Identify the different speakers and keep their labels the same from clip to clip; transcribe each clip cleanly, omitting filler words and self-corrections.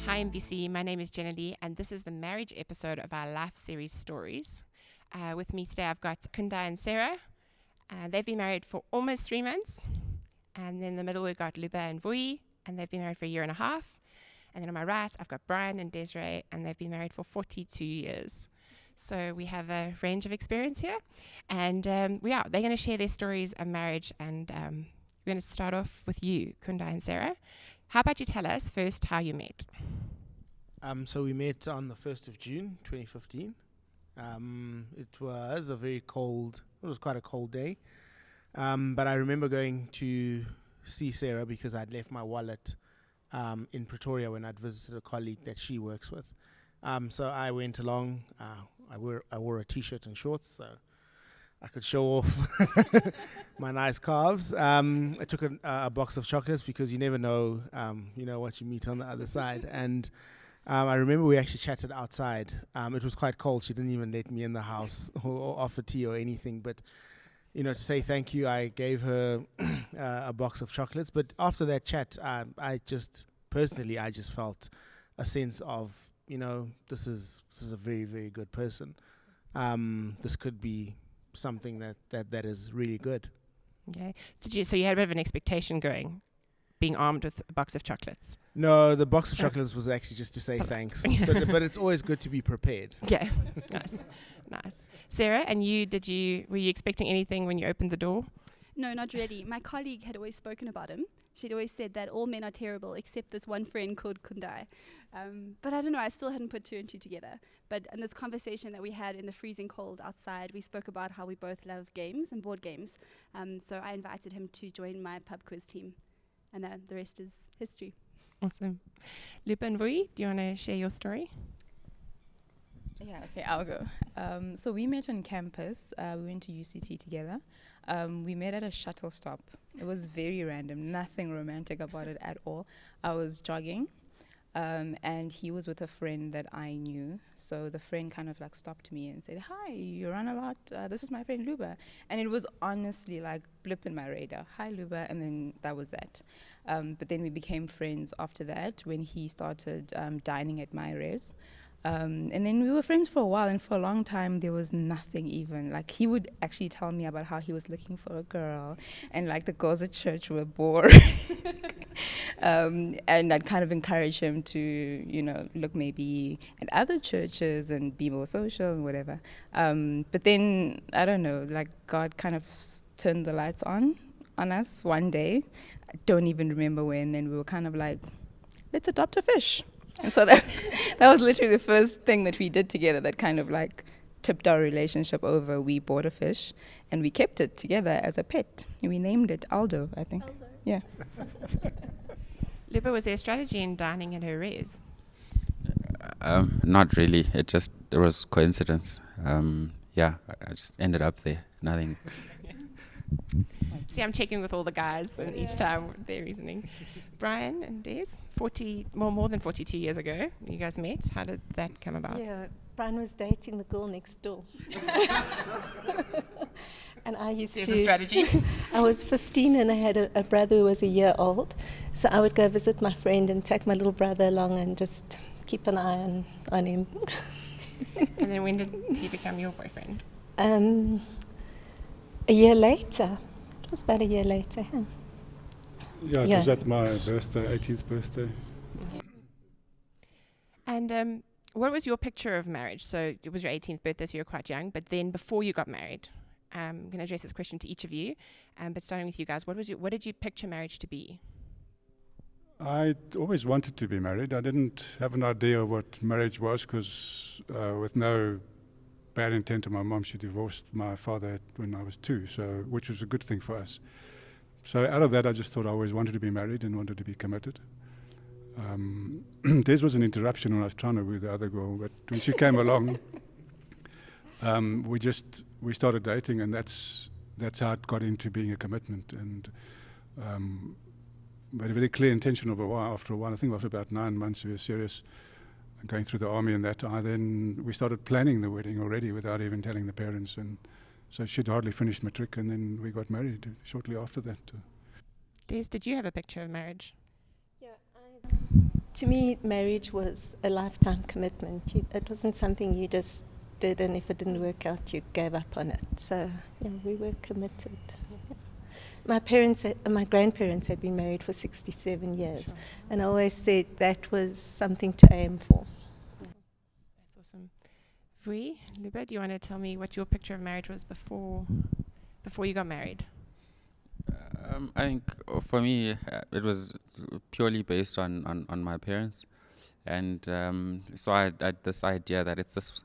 Speaker 1: Hi MBC, my name is Jenna Lee and this is the marriage episode of our life series Stories. With me today I've got Kundai and Sarah. They've been married for almost 3 months. And then in the middle we've got Luba and Vui, and they've been married for a year and a half. And then on my right I've got Brian and Desiree, and they've been married for 42 years. So we have a range of experience here. And they're going to share their stories of marriage, and we're going to start off with you, Kundai and Sarah. How about you tell us first how you met?
Speaker 2: So we met on the 1st of June, 2015. It was quite a cold day. But I remember going to see Sarah because I'd left my wallet in Pretoria when I'd visited a colleague that she works with. So I went along. I wore a t-shirt and shorts, so I could show off my nice calves. I took a box of chocolates because you never know, what you meet on the other side. And I remember we actually chatted outside. It was quite cold. She didn't even let me in the house or offer tea or anything. But, to say thank you, I gave her a box of chocolates. But after that chat, I just felt a sense of, this is a very, very good person. This could be something that is really good.
Speaker 1: Okay. So you had a bit of an expectation going, being armed with a box of chocolates?
Speaker 2: No, the box of chocolates was actually just to say thanks. but it's always good to be prepared.
Speaker 1: Okay. Nice. Sarah, and were you expecting anything when you opened the door?
Speaker 3: No, not really. My colleague had always spoken about him. She'd always said that all men are terrible except this one friend called Kundai. But I don't know, I still hadn't put two and two together. But in this conversation that we had in the freezing cold outside, we spoke about how we both love games and board games. So I invited him to join my pub quiz team. And the rest is history.
Speaker 1: Awesome. Lupa and Vui, do you want to share your story?
Speaker 4: Yeah, okay, I'll go. So we met on campus. We went to UCT together. We met at a shuttle stop. It was very random, nothing romantic about it at all. I was jogging, and he was with a friend that I knew. So the friend kind of stopped me and said, "Hi, you run a lot. This is my friend Luba." And it was honestly blip in my radar. "Hi, Luba," and then that was that. But then we became friends after that when he started dining at my res. And then we were friends for a while, and for a long time there was nothing even. He would actually tell me about how he was looking for a girl, and the girls at church were bored. And I'd kind of encourage him to, look maybe at other churches and be more social and whatever. But then, I don't know, God kind of turned the lights on us one day. I don't even remember when, and we were kind of let's adopt a fish. And so that was literally the first thing that we did together that kind of tipped our relationship over. We bought a fish and we kept it together as a pet. We named it Aldo, I think. Aldo. Yeah.
Speaker 1: Lupa, was there a strategy in dining at her res?
Speaker 5: Not really. It was coincidence. I just ended up there. Nothing.
Speaker 1: See, I'm checking with all the guys and each time their reasoning. Brian and Des, more than 42 years ago, you guys met. How did that come about?
Speaker 6: Yeah, Brian was dating the girl next door. And I used
Speaker 1: There's a strategy.
Speaker 6: I was 15 and I had a brother who was a year old. So I would go visit my friend and take my little brother along and just keep an eye on him.
Speaker 1: And then when did he become your boyfriend?
Speaker 6: A year later. It was about a year later. Huh?
Speaker 7: Yeah, it was at my birthday, 18th birthday.
Speaker 1: And what was your picture of marriage? So it was your 18th birthday, so you were quite young, but then before you got married, I'm going to address this question to each of you, but starting with you guys, what did you picture marriage to be?
Speaker 7: I always wanted to be married. I didn't have an idea of what marriage was because with no bad intent of my mom, she divorced my father when I was 2, which was a good thing for us. So out of that, I just thought I always wanted to be married and wanted to be committed. This was an interruption when I was trying to with the other girl, but when she came along, we started dating, and that's how it got into being a commitment. And we had a very clear intention of a while. After a while, I think after about 9 months, we were serious. Going through the army and that, then we started planning the wedding already without even telling the parents. And so she'd hardly finished matric, and then we got married shortly after that.
Speaker 1: Des, did you have a picture of marriage?
Speaker 6: Yeah, To me, marriage was a lifetime commitment. It wasn't something you just did, and if it didn't work out, you gave up on it. So, yeah, we were committed. Yeah. My grandparents had been married for 67 years, and I always said that was something to aim for.
Speaker 1: That's awesome. Vui, Luba, do you want to tell me what your picture of marriage was before you got married?
Speaker 5: I think for me, it was purely based on my parents. And so I had this idea that it's this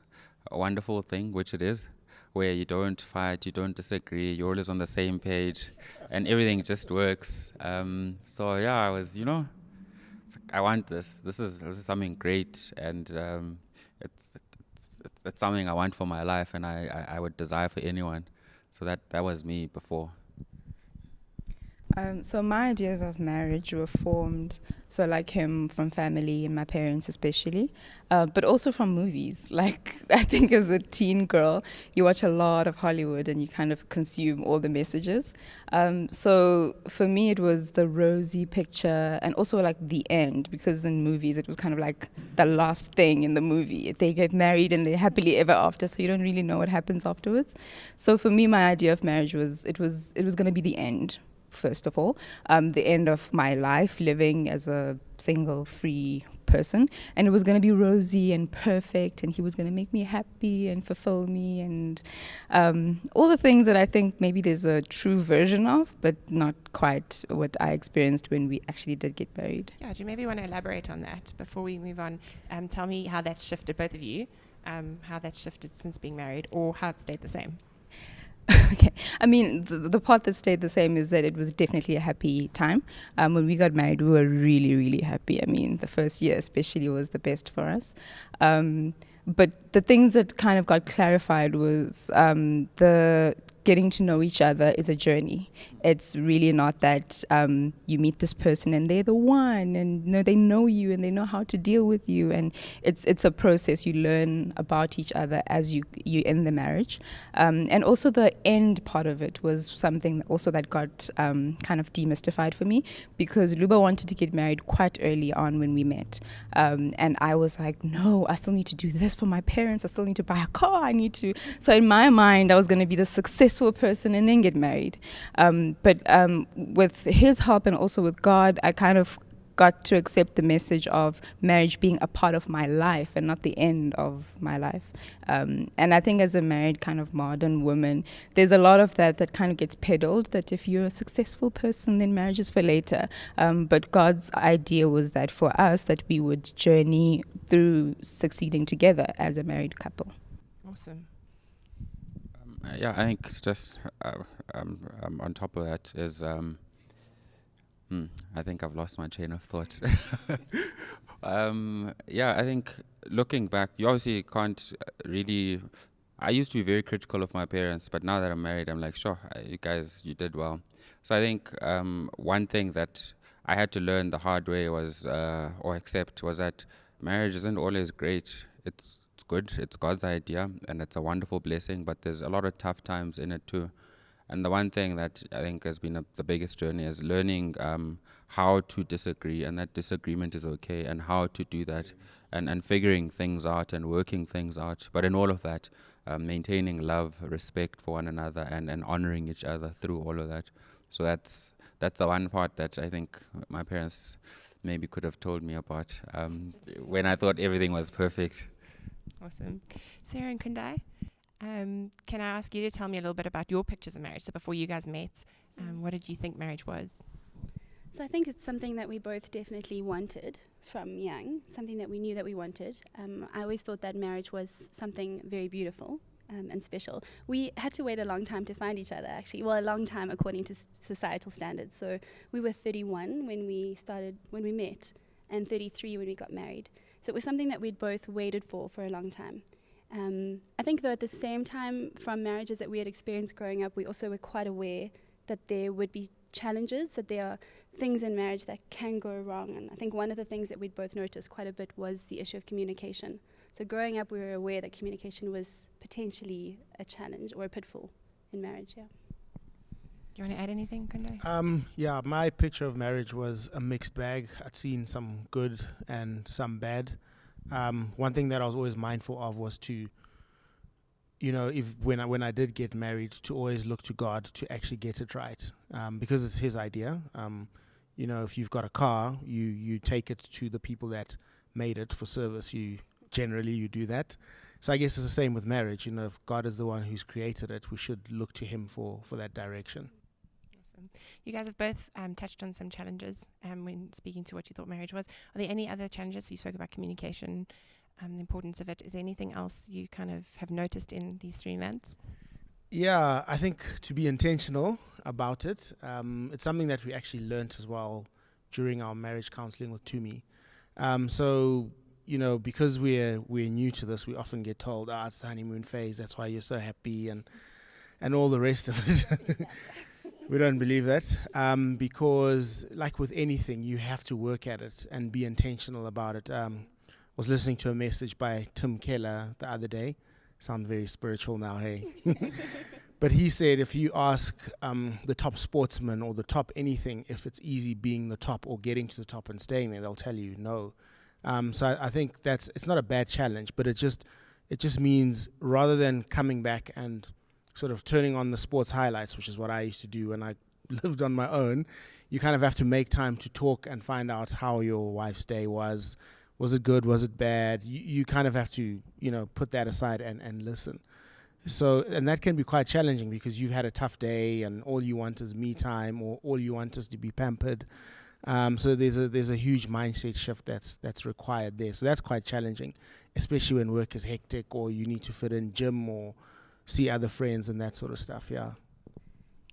Speaker 5: wonderful thing, which it is, where you don't fight, you don't disagree, you're always on the same page, and everything just works. So yeah, I was, it's like, I want this. This is something great, and it's something I want for my life, and I would desire for anyone. So that was me before.
Speaker 4: So my ideas of marriage were formed, so like him, from family and my parents especially, but also from movies. Like, I think as a teen girl, you watch a lot of Hollywood and you kind of consume all the messages. So for me, it was the rosy picture and also like the end, because in movies, it was kind of like the last thing in the movie. They get married and they're happily ever after, so you don't really know what happens afterwards. So for me, my idea of marriage was, it was going to be the end. First of all, the end of my life living as a single, free person. And it was going to be rosy and perfect, and he was going to make me happy and fulfill me, and all the things that I think maybe there's a true version of, but not quite what I experienced when we actually did get married.
Speaker 1: Yeah, do you maybe want to elaborate on that before we move on? Tell me how that's shifted, both of you, how that's shifted since being married, or how it stayed the same.
Speaker 4: Okay. I mean, the part that stayed the same is that it was definitely a happy time. When we got married, we were really, really happy. I mean, the first year especially was the best for us. But the things that kind of got clarified was the getting to know each other is a journey. It's really not that you meet this person and they're the one, and they know you and they know how to deal with you, and it's a process. You learn about each other as you end the marriage, and also the end part of it was something also that got kind of demystified for me, because Luba wanted to get married quite early on when we met, and I was like, no, I still need to do this for my parents. I still need to buy a car. I need to. So in my mind, I was going to be the successful person and then get married. But with his help and also with God, I kind of got to accept the message of marriage being a part of my life and not the end of my life. And I think as a married kind of modern woman, there's a lot of that kind of gets peddled, that if you're a successful person, then marriage is for later. But God's idea was that for us, that we would journey through succeeding together as a married couple.
Speaker 1: Awesome.
Speaker 5: Yeah, I think it's just on top of that is I think I've lost my chain of thought. Yeah, I think looking back, you obviously can't really. I used to be very critical of my parents, but now that I'm married, I'm like, sure, you guys, you did well. So I think one thing that I had to learn the hard way was, or accept, was that marriage isn't always great. It's good, it's God's idea, and it's a wonderful blessing, but there's a lot of tough times in it too. And the one thing that I think has been the biggest journey is learning how to disagree, and that disagreement is okay, and how to do that, and figuring things out and working things out. But in all of that, maintaining love, respect for one another, and honoring each other through all of that. So that's the one part that I think my parents maybe could have told me about when I thought everything was perfect.
Speaker 1: Awesome. Sarah and Kundai, can I ask you to tell me a little bit about your pictures of marriage? So before you guys met, what did you think marriage was?
Speaker 3: So I think it's something that we both definitely wanted from young, something that we knew that we wanted. I always thought that marriage was something very beautiful and special. We had to wait a long time to find each other, actually. Well, a long time according to societal standards. So we were 31 when we met, and 33 when we got married. So it was something that we'd both waited for a long time. I think, though, at the same time, from marriages that we had experienced growing up, we also were quite aware that there would be challenges, that there are things in marriage that can go wrong. And I think one of the things that we'd both noticed quite a bit was the issue of communication. So growing up, we were aware that communication was potentially a challenge or a pitfall in marriage, yeah.
Speaker 1: You want to add anything, Kunde?
Speaker 2: Yeah, my picture of marriage was a mixed bag. I'd seen some good and some bad. One thing that I was always mindful of was to, if when I did get married, to always look to God to actually get it right, because it's His idea. If you've got a car, you take it to the people that made it for service. You do that. So I guess it's the same with marriage. If God is the one who's created it, we should look to Him for that direction.
Speaker 1: Awesome. You guys have both touched on some challenges when speaking to what you thought marriage was. Are there any other challenges? You spoke about communication, the importance of it. Is there anything else you kind of have noticed in these 3 months?
Speaker 2: Yeah, I think to be intentional about it. It's something that we actually learnt as well during our marriage counseling with Tumi. So, because we're new to this, we often get told, it's the honeymoon phase, that's why you're so happy, and all the rest of it. We don't believe that, because like with anything, you have to work at it and be intentional about it. Was listening to a message by Tim Keller the other day. Sound very spiritual now, hey? But he said if you ask the top sportsman or the top anything if it's easy being the top or getting to the top and staying there, they'll tell you no. So I think it's not a bad challenge, but it just means rather than coming back and sort of turning on the sports highlights, which is what I used to do when I lived on my own, you kind of have to make time to talk and find out how your wife's day was. Was it good? Was it bad? You kind of have to, put that aside and listen. So, and that can be quite challenging because you've had a tough day and all you want is me time or all you want is to be pampered. So there's a huge mindset shift that's required there. So that's quite challenging, especially when work is hectic or you need to fit in gym or see other friends and that sort of stuff. Yeah.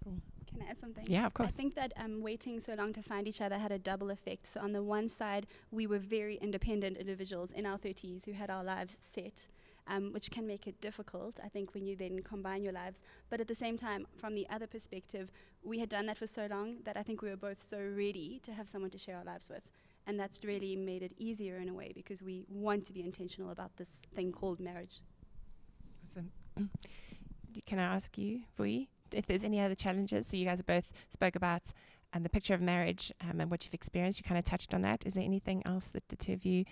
Speaker 3: Can I add something?
Speaker 1: Yeah, of course.
Speaker 3: I think that waiting so long to find each other had a double effect. So on the one side, we were very independent individuals in our 30s who had our lives set, which can make it difficult, I think, when you then combine your lives. But at the same time, from the other perspective, we had done that for so long that I think we were both so ready to have someone to share our lives with. And that's really made it easier in a way because we want to be intentional about this thing called marriage.
Speaker 1: Awesome. Can I ask you, Vui, if there's any other challenges? So you guys both spoke about the picture of marriage and what you've experienced. You kind of touched on that. Is there anything else that the two of you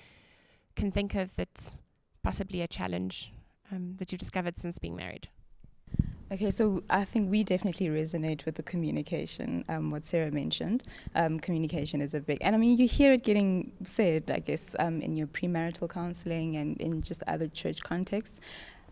Speaker 1: can think of that's possibly a challenge that you've discovered since being married?
Speaker 4: Okay, so I think we definitely resonate with the communication, what Sarah mentioned. Communication is a big, and I mean, you hear it getting said, I guess, in your premarital counseling and in just other church contexts,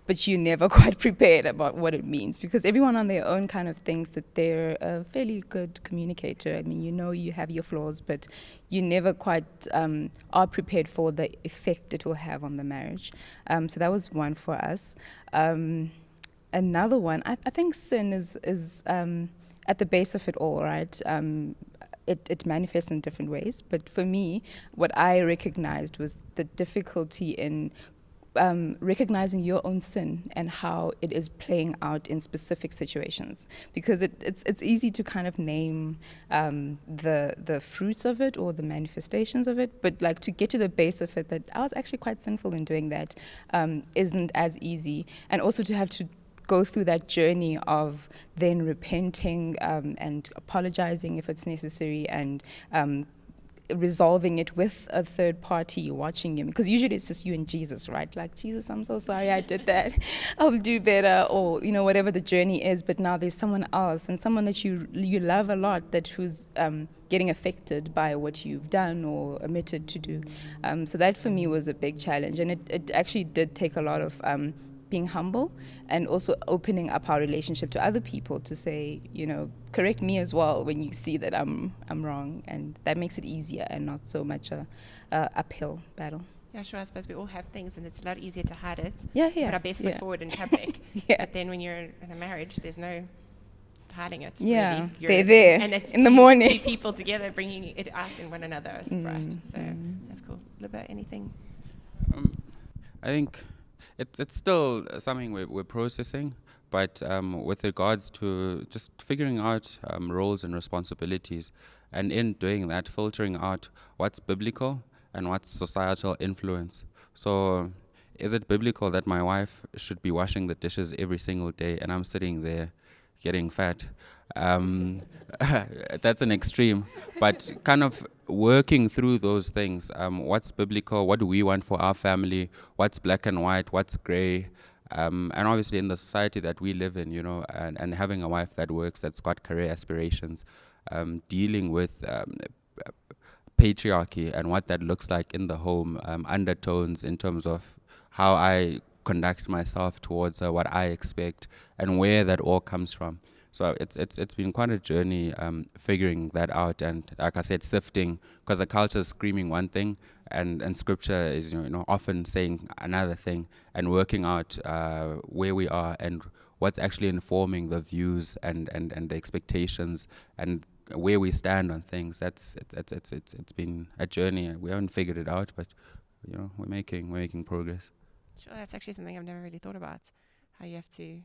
Speaker 4: but you're never quite prepared about what it means because everyone on their own kind of thinks that they're a fairly good communicator. I mean, you have your flaws, but you never quite are prepared for the effect it will have on the marriage. So that was one for us. Another one, I think sin is at the base of it all, right? It manifests in different ways. But for me, what I recognized was the difficulty in recognizing your own sin and how it is playing out in specific situations. Because it's easy to kind of name the fruits of it or the manifestations of it, but like to get to the base of it, that I was actually quite sinful in doing that, isn't as easy. And also to have to go through that journey of then repenting and apologizing if it's necessary and resolving it with a third party watching you, because usually it's just you and Jesus, right? Like, Jesus, I'm so sorry I did that. I'll do better, or whatever the journey is. But now there's someone else and someone that you love a lot who's getting affected by what you've done or omitted to do. So that for me was a big challenge, and it actually did take a lot of being humble and also opening up our relationship to other people to say, correct me as well when you see that I'm wrong, and that makes it easier and not so much a uphill battle.
Speaker 1: Yeah, sure. I suppose we all have things, and it's a lot easier to hide it.
Speaker 4: Yeah.
Speaker 1: Put our best foot forward in public.
Speaker 4: Yeah.
Speaker 1: But then when you're in a marriage, there's no hiding it.
Speaker 4: Yeah,
Speaker 1: really.
Speaker 4: they're there
Speaker 1: and it's
Speaker 4: in the morning.
Speaker 1: Two people together bringing it out in one another. Right. So that's cool. Libba, anything?
Speaker 5: I think it's still something we're processing, but with regards to just figuring out roles and responsibilities, and in doing that, filtering out what's biblical and what's societal influence. So is it biblical that my wife should be washing the dishes every single day and I'm sitting there getting fat? That's an extreme. But kind of working through those things. What's biblical? What do we want for our family? What's black and white? What's gray? And obviously in the society that we live in, and having a wife that works, that's got career aspirations, dealing with patriarchy and what that looks like in the home, undertones in terms of how I conduct myself towards what I expect and where that all comes from. So it's been quite a journey figuring that out, and like I said, sifting, because the culture is screaming one thing and scripture is often saying another thing, and working out where we are and what's actually informing the views and the expectations and where we stand on things. It's been a journey. We haven't figured it out, but we're making progress.
Speaker 1: Sure, that's actually something I've never really thought about. How you have to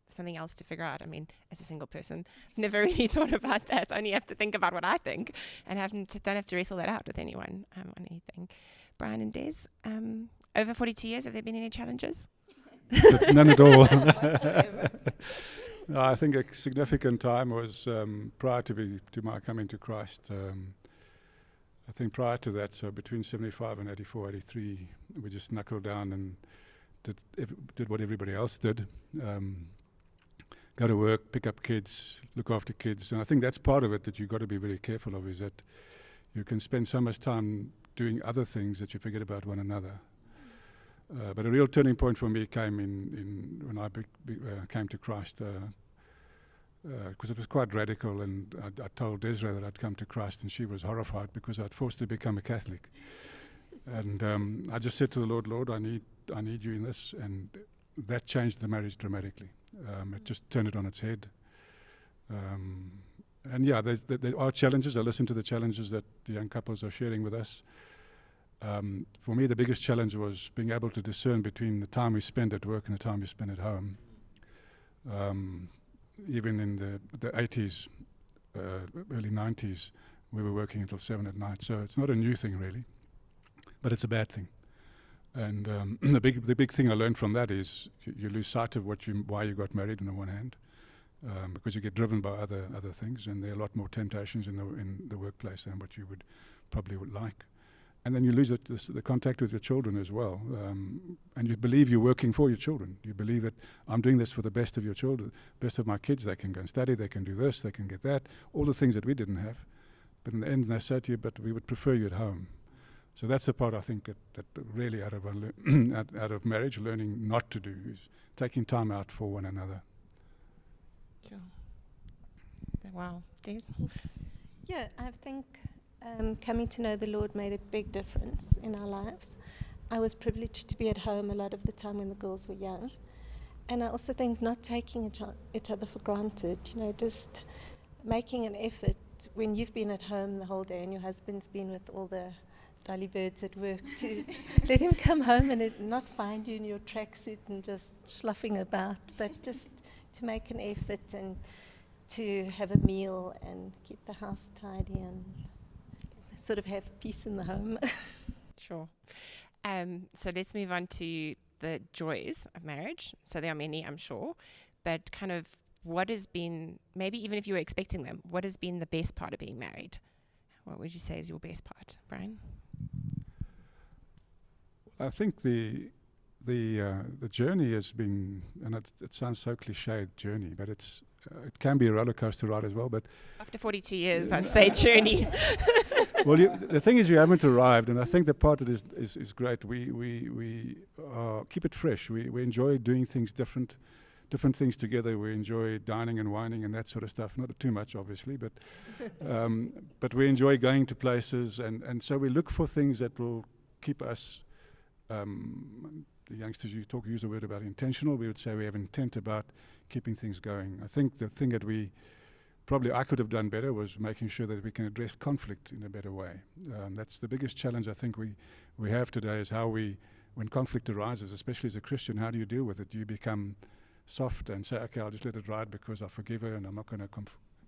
Speaker 1: something else to figure out. I mean, as a single person, I've never really thought about that. I only have to think about what I think, and don't have to wrestle that out with anyone on anything. Brian and Des, over 42 years, have there been any challenges?
Speaker 7: None at all. No, I think a significant time was prior to my coming to Christ. I think prior to that, so between 75 and 84, 83, we just knuckled down and did what everybody else did. Go to work, pick up kids, look after kids. And I think that's part of it that you've got to be very careful of, is that you can spend so much time doing other things that you forget about one another. But a real turning point for me came in when I came to Christ, because it was quite radical, and I told Desiree that I'd come to Christ, and she was horrified because I'd forced her to become a Catholic. And I just said to the Lord, I need you in this, and that changed the marriage dramatically. It just turned it on its head. And yeah, there are challenges. I listen to the challenges that the young couples are sharing with us. For me, the biggest challenge was being able to discern between the time we spend at work and the time we spend at home. Even in the 80s, early 90s, we were working until 7 at night. So it's not a new thing, really, but it's a bad thing. And the big thing I learned from that is you lose sight of why you got married on the one hand, because you get driven by other things, and there are a lot more temptations in the workplace than what you probably would like. And then you lose the contact with your children as well, and you believe you're working for your children. You believe that I'm doing this for the best of your children, best of my kids. They can go and study, they can do this, they can get that, all the things that we didn't have. But in the end, they say to you, but we would prefer you at home. So that's the part I think that really out of marriage, learning not to do, is taking time out for one another.
Speaker 1: Sure. Wow. Des?
Speaker 6: Yeah, I think coming to know the Lord made a big difference in our lives. I was privileged to be at home a lot of the time when the girls were young. And I also think not taking each other for granted, just making an effort when you've been at home the whole day and your husband's been with all the dolly birds at work, to let him come home and not find you in your tracksuit and just sloughing about, but just to make an effort and to have a meal and keep the house tidy and sort of have peace in the home.
Speaker 1: Sure. So let's move on to the joys of marriage. So there are many, I'm sure, but kind of what has been, maybe even if you were expecting them, what has been the best part of being married? What would you say is your best part, Brian?
Speaker 7: I think the journey has been, and it sounds so cliched, journey, but it can be a roller coaster ride as well. But
Speaker 1: after 42 years, I'd say journey.
Speaker 7: Well, the thing is, you haven't arrived, and I think the part that is great. We keep it fresh. We enjoy doing things different things together. We enjoy dining and wining and that sort of stuff. Not too much, obviously, but we enjoy going to places, and so we look for things that will keep us. The youngsters use the word about intentional. We would say we have intent about keeping things going. I think the thing that I could have done better was making sure that we can address conflict in a better way. That's the biggest challenge I think we have today, is how when conflict arises, especially as a Christian, how do you deal with it? Do you become soft and say, okay, I'll just let it ride because I forgive her and I'm not going to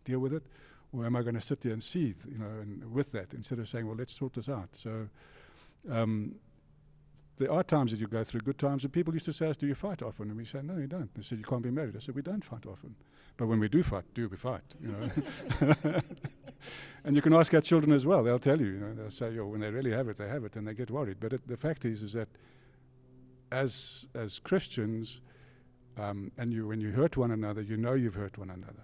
Speaker 7: deal with it? Or am I going to sit there and seethe, and with that, instead of saying, well, let's sort this out? So there are times that you go through good times, and people used to say us, do you fight often? And we say, no, you don't. They said, you can't be married. I said, we don't fight often. But when we do fight, we fight, you know. And you can ask our children as well. They'll tell you, you know, they'll say, "Yo, when they really have it, they have it," and they get worried. But the fact is that as Christians, and when you hurt one another, you know you've hurt one another.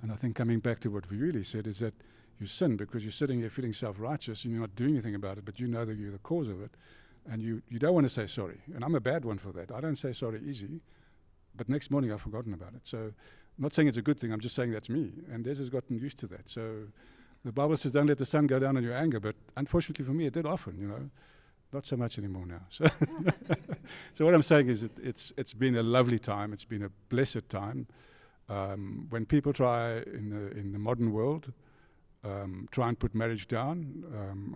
Speaker 7: And I think coming back to what we really said is that you sin because you're sitting here feeling self-righteous and you're not doing anything about it, but you know that you're the cause of it, and you don't want to say sorry. And I'm a bad one for that. I don't say sorry easy, but next morning I've forgotten about it. So I'm not saying it's a good thing, I'm just saying that's me. And Des has gotten used to that. So the Bible says don't let the sun go down on your anger, but unfortunately for me it did often, you know. Not so much anymore now. So, so what I'm saying is it's been a lovely time. It's been a blessed time. When people try in the modern world, try and put marriage down,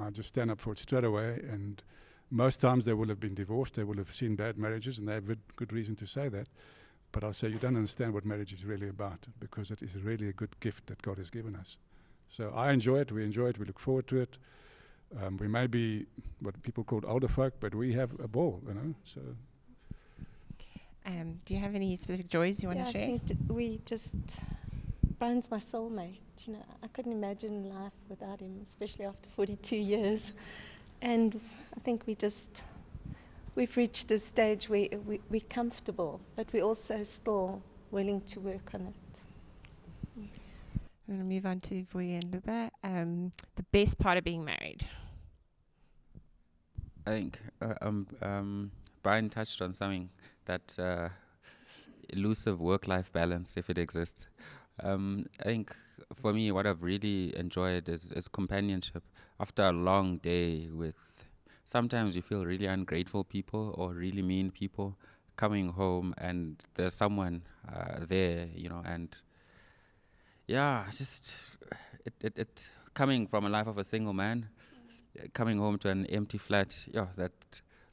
Speaker 7: I just stand up for it straight away. And most times they will have been divorced. They will have seen bad marriages, and they have good reason to say that. But I'll say you don't understand what marriage is really about, because it is really a good gift that God has given us. So I enjoy it. We enjoy it. We look forward to it. We may be what people call older folk, but we have a ball, you know. So.
Speaker 1: Do you have any specific joys you want to share?
Speaker 6: I think we just, Brian's my soulmate. You know, I couldn't imagine life without him, especially after 42 years. And I think we've reached a stage where we're comfortable, but we're also still willing to work on it.
Speaker 1: I'm going to move on to Vuyi and Luba. The best part of being married.
Speaker 5: I think Brian touched on something, that elusive work-life balance, if it exists. I think for me, what I've really enjoyed is companionship. After a long day with, sometimes you feel really ungrateful people or really mean people, coming home and there's someone there, you know, and yeah, just it coming from a life of a single man, coming home to an empty flat. Yeah, that,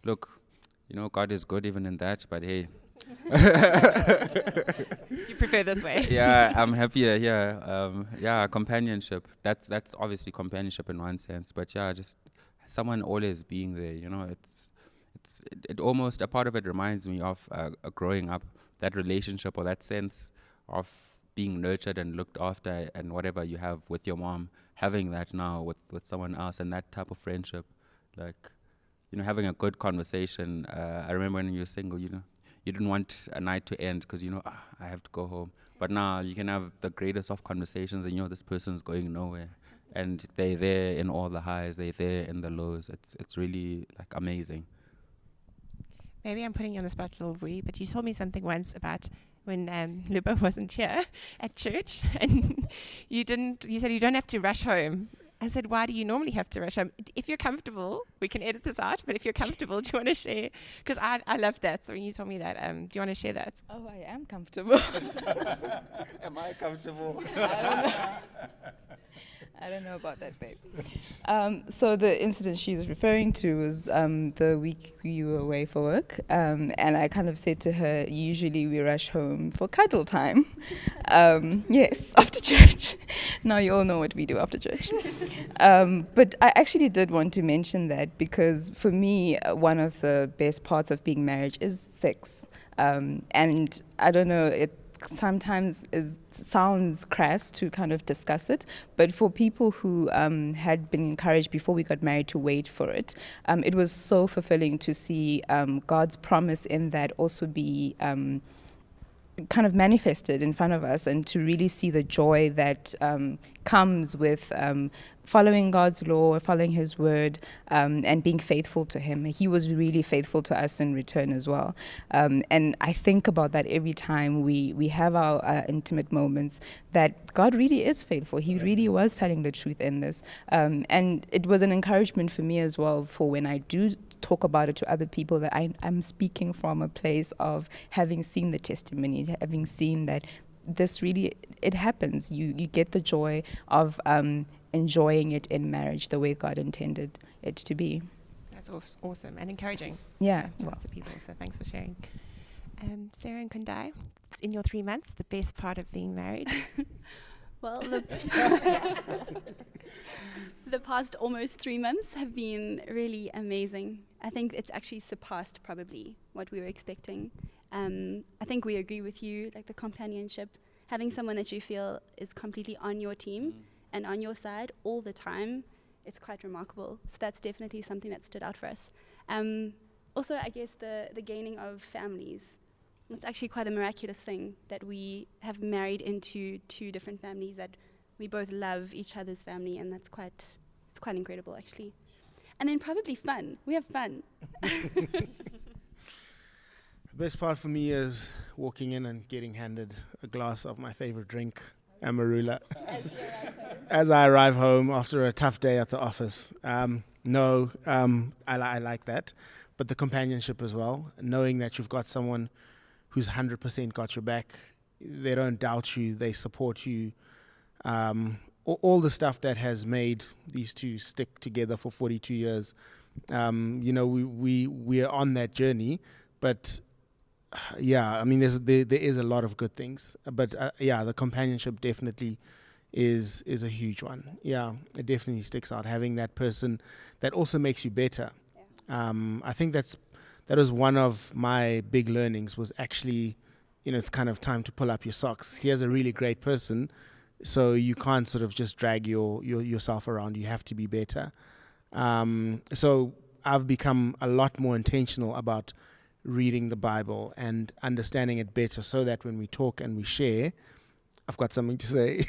Speaker 5: look, you know, God is good even in that, but hey.
Speaker 1: You prefer this way?
Speaker 5: Yeah, I'm happier here. Yeah, companionship. That's obviously companionship in one sense, but yeah, just someone always being there. You know, it almost, a part of it reminds me of growing up, that relationship or that sense of being nurtured and looked after, and whatever you have with your mom, having that now with someone else, and that type of friendship, like, you know, having a good conversation. I remember when you were single, you know, you didn't want a night to end because, you know, I have to go home. But now you can have the greatest of conversations, and you know this person's going nowhere, and they're there in all the highs, they're there in the lows. It's really like amazing.
Speaker 1: Maybe I'm putting you on the spot a little, Vuyi, but you told me something once about when Luba wasn't here at church, and you said you don't have to rush home. I said, why do you normally have to rush home? If you're comfortable, we can edit this out, but if you're comfortable, do you want to share? Because I love that. So when you told me that, do you want to share that?
Speaker 4: Oh, I am comfortable.
Speaker 5: Am I comfortable?
Speaker 4: I don't know. I don't know about that, babe. So the incident she's referring to was the week we were away for work, and I kind of said to her, usually we rush home for cuddle time. Yes, after church. Now you all know what we do after church. But I actually did want to mention that because for me, one of the best parts of being married is sex. And I don't know, it sometimes sounds crass to kind of discuss it, but for people who had been encouraged before we got married to wait for it, it was so fulfilling to see God's promise in that also be kind of manifested in front of us, and to really see the joy that comes with following God's law, following His word, and being faithful to Him. He was really faithful to us in return as well. And I think about that every time we have our intimate moments, that God really is faithful. He really was telling the truth in this. And it was an encouragement for me as well, for when I do talk about it to other people, that I'm speaking from a place of having seen the testimony, having seen that this really, it happens. You get the joy of enjoying it in marriage the way God intended it to be.
Speaker 1: That's awesome and encouraging.
Speaker 4: Yeah.
Speaker 1: To lots of people, so thanks for sharing. Sarah and Kundai, in your 3 months, the best part of being married?
Speaker 3: Well, the past almost 3 months have been really amazing. I think it's actually surpassed probably what we were expecting. I think we agree with you, like the companionship, having someone that you feel is completely on your team and on your side all the time, it's quite remarkable. So that's definitely something that stood out for us. Also, I guess the gaining of families. It's actually quite a miraculous thing that we have married into 2 different families that we both love each other's family, and it's quite incredible actually. And then probably fun. We have fun.
Speaker 2: The best part for me is walking in and getting handed a glass of my favorite drink, Amarula, as I arrive home after a tough day at the office. I like that, but the companionship as well, knowing that you've got someone who's 100% got your back. They don't doubt you, they support you. All the stuff that has made these 2 stick together for 42 years. We are on that journey, but I mean, there is a lot of good things, but the companionship definitely is a huge one. Yeah, it definitely sticks out, having that person that also makes you better. I think that was one of my big learnings, was actually, it's kind of time to pull up your socks. Here's a really great person, so you can't sort of just drag yourself around. You have to be better. So I've become a lot more intentional about reading the Bible and understanding it better, so that when we talk and we share, I've got something to say.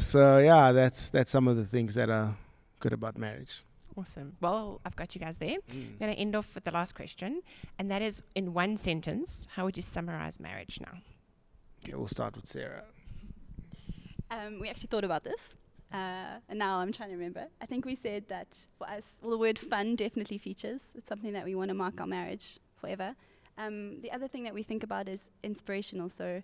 Speaker 2: So yeah, that's some of the things that are good about marriage.
Speaker 1: Awesome. Well, I've got you guys there. I'm going to end off with the last question, and that is, in one sentence, how would you summarize marriage now?
Speaker 2: Okay, we'll start with Sarah.
Speaker 3: We actually thought about this, and now I'm trying to remember. I think we said that for us, the word fun definitely features. It's something that we want to mark our marriage forever. The other thing that we think about is inspirational. So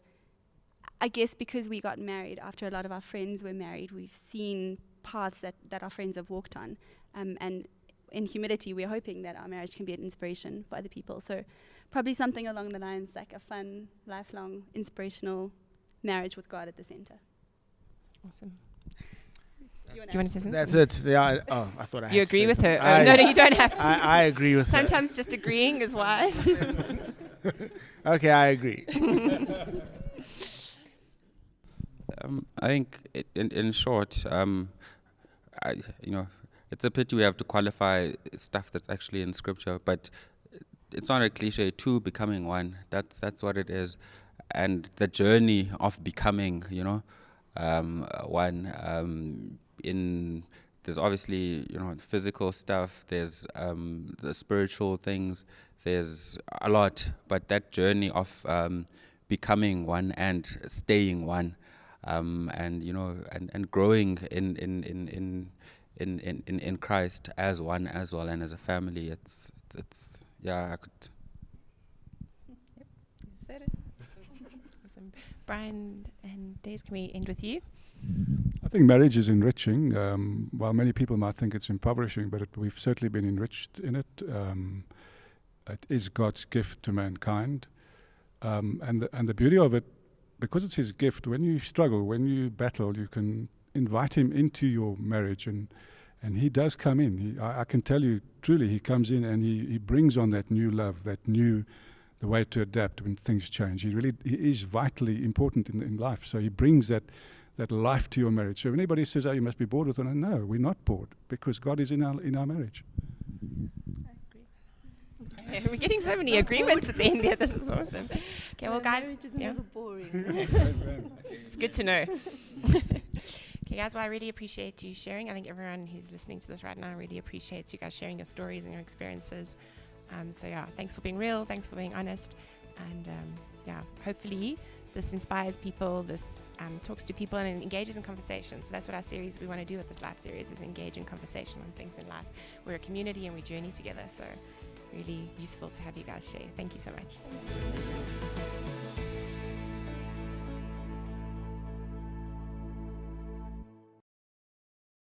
Speaker 3: I guess because we got married after a lot of our friends were married, we've seen paths that our friends have walked on. And in humility, we're hoping that our marriage can be an inspiration for other people. So probably something along the lines like a fun, lifelong, inspirational marriage with God at the center.
Speaker 1: Awesome.
Speaker 3: Do you
Speaker 1: want to say something?
Speaker 2: That's it. Yeah. I thought I had
Speaker 1: You
Speaker 2: to
Speaker 1: agree
Speaker 2: say
Speaker 1: with her?
Speaker 2: something.
Speaker 1: No, you don't have to.
Speaker 2: I agree with her.
Speaker 1: Sometimes just agreeing is wise.
Speaker 2: Okay, I agree.
Speaker 5: I think, in short, it's a pity we have to qualify stuff that's actually in Scripture, but it's not a cliche. 2 becoming 1. That's what it is, and the journey of becoming, 1. There's obviously physical stuff. There's the spiritual things. There's a lot, but that journey of becoming 1 and staying 1. And growing in Christ as 1 as well, and as a family. It's I could.
Speaker 4: Yep, you said it.
Speaker 1: Awesome. Brian and Des, can we end with you?
Speaker 7: I think marriage is enriching. While many people might think it's impoverishing, but we've certainly been enriched in it. It is God's gift to mankind, and the beauty of it, because it's His gift. When you struggle, when you battle, you can invite Him into your marriage, and He does come in. I can tell you truly, He comes in and He brings on that new love, the way to adapt when things change. He is vitally important in life. So He brings that life to your marriage. So if anybody says, "Oh, you must be bored with one," no, we're not bored, because God is in our marriage.
Speaker 1: We're getting so many agreements at the end here. This is awesome. Okay, well, guys,
Speaker 6: Marriage is never boring.
Speaker 1: it's good to know. Okay, guys, well, I really appreciate you sharing. I think everyone who's listening to this right now really appreciates you guys sharing your stories and your experiences. So, yeah, thanks for being real. Thanks for being honest. And, hopefully this inspires people. This talks to people and engages in conversation. So that's what we want to do with this life series, is engage in conversation on things in life. We're a community and we journey together. So really useful to have you guys share. Thank you so much.